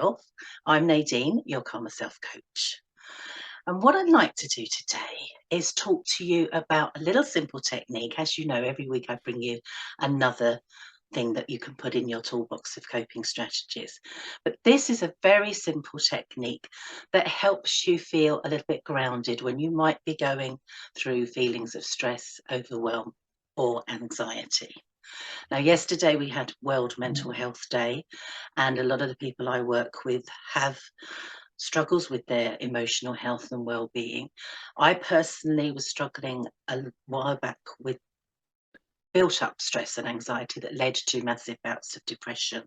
Health. I'm Nadine, your Calmer Self Coach. And what I'd like to do today is talk to you about a little simple technique. As you know, every week I bring you another thing that you can put in your toolbox of coping strategies. But this is a very simple technique that helps you feel a little bit grounded when you might be going through feelings of stress, overwhelm, or anxiety. Now, yesterday we had World Mental Health Day, and a lot of the people I work with have struggles with their emotional health and well-being. I personally was struggling a while back with built up stress and anxiety that led to massive bouts of depression.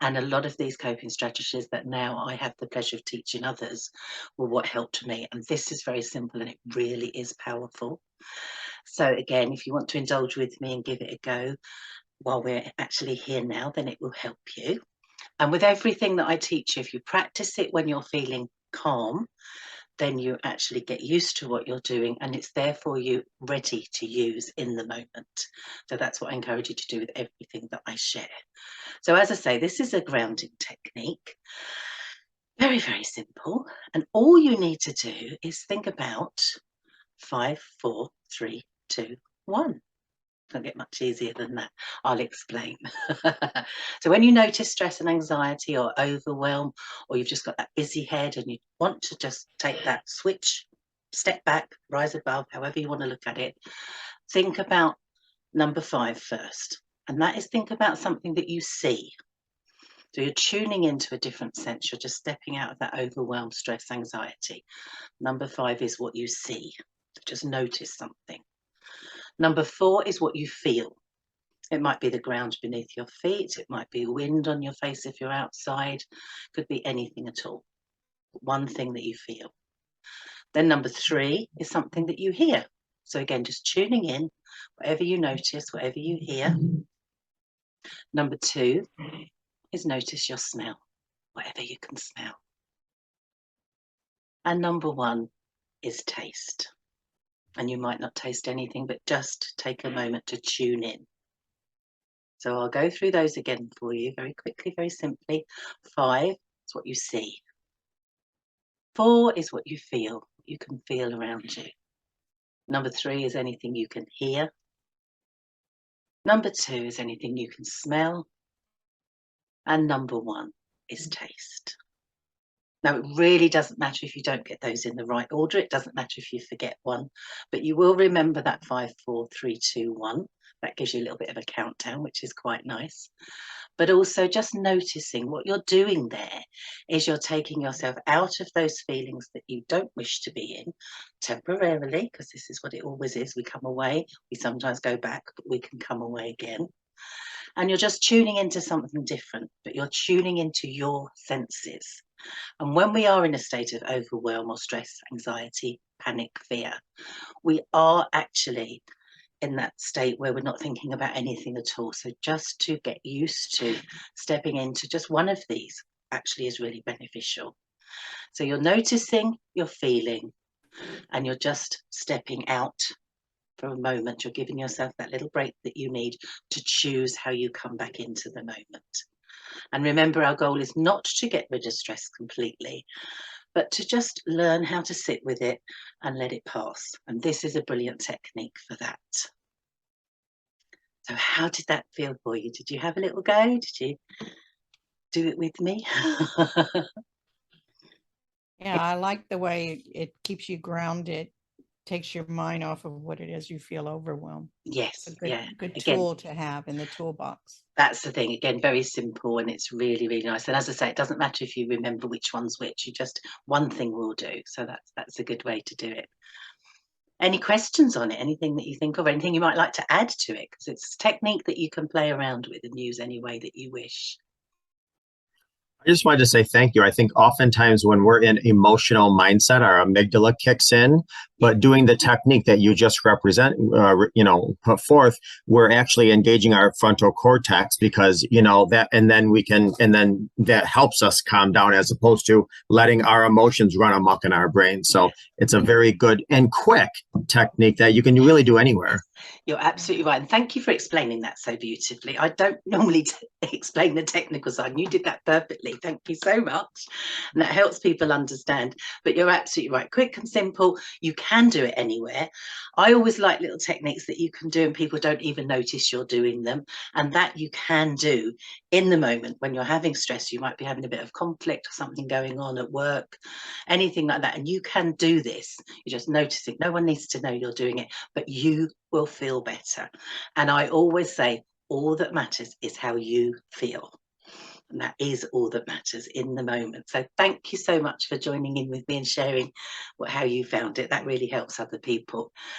And a lot of these coping strategies that now I have the pleasure of teaching others were what helped me. And this is very simple and it really is powerful. So again, if you want to indulge with me and give it a go while we're actually here now, then it will help you. And with everything that I teach you, if you practice it when you're feeling calm, then you actually get used to what you're doing and it's there for you ready to use in the moment. So that's what I encourage you to do with everything that I share. So as I say, this is a grounding technique. Very, very simple. And all you need to do is think about 5, 4, 3, 2, 1. Don't get much easier than that. I'll explain. So when you notice stress and anxiety or overwhelm, or you've just got that busy head and you want to just take that switch, step back, rise above, however you want to look at it, think about number 5 first. And that is think about something that you see. So you're tuning into a different sense. You're just stepping out of that overwhelm, stress, anxiety. Number 5 is what you see. So just notice something. Number 4 is what you feel. It might be the ground beneath your feet. It might be wind on your face if you're outside. Could be anything at all. One thing that you feel. Then number 3 is something that you hear. So again, just tuning in, whatever you notice, whatever you hear. Number 2 is notice your smell, whatever you can smell. And number 1 is taste. And you might not taste anything, but just take a moment to tune in. So I'll go through those again for you very quickly, very simply. 5 is what you see. 4 is what you feel, you can feel around you. Number 3 is anything you can hear. Number 2 is anything you can smell. And number 1 is taste. Now, it really doesn't matter if you don't get those in the right order. It doesn't matter if you forget one, but you will remember that 5, 4, 3, 2, 1. That gives you a little bit of a countdown, which is quite nice. But also just noticing what you're doing there is you're taking yourself out of those feelings that you don't wish to be in temporarily, because this is what it always is. We come away, we sometimes go back, but we can come away again. And you're just tuning into something different, but you're tuning into your senses. And when we are in a state of overwhelm or stress, anxiety, panic, fear, we are actually in that state where we're not thinking about anything at all. So just to get used to stepping into just one of these actually is really beneficial. So you're noticing, you're feeling, and you're just stepping out for a moment. You're giving yourself that little break that you need to choose how you come back into the moment. And remember, our goal is not to get rid of stress completely, but to just learn how to sit with it and let it pass. And this is a brilliant technique for that. So how did that feel for you? Did you have a little go? Did you do it with me? Yeah, I like the way it keeps you grounded, takes your mind off of what it is you feel overwhelmed. Yes, It's a good again, tool to have in the toolbox. That's the thing. Again, very simple, and it's really, really nice. And as I say, it doesn't matter if you remember which one's which. You just one thing will do. So that's a good way to do it. Any questions on it? Anything that you think of? Anything you might like to add to it? Because it's a technique that you can play around with and use any way that you wish. I just wanted to say thank you. I think oftentimes when we're in emotional mindset, our amygdala kicks in, but doing the technique that you just put forth, we're actually engaging our frontal cortex because, that, and then that helps us calm down as opposed to letting our emotions run amok in our brain. So it's a very good and quick technique that you can really do anywhere. You're absolutely right. And thank you for explaining that so beautifully. I don't normally explain the technical side. You did that perfectly. Thank you so much. And that helps people understand. But you're absolutely right. Quick and simple. You can do it anywhere. I always like little techniques that you can do and people don't even notice you're doing them. And that you can do in the moment when you're having stress. You might be having a bit of conflict or something going on at work, anything like that. And you can do this. You're just noticing. No one needs to know you're doing it, but you will feel better. And I always say, all that matters is how you feel. And that is all that matters in the moment. So thank you so much for joining in with me and sharing how you found it. That really helps other people.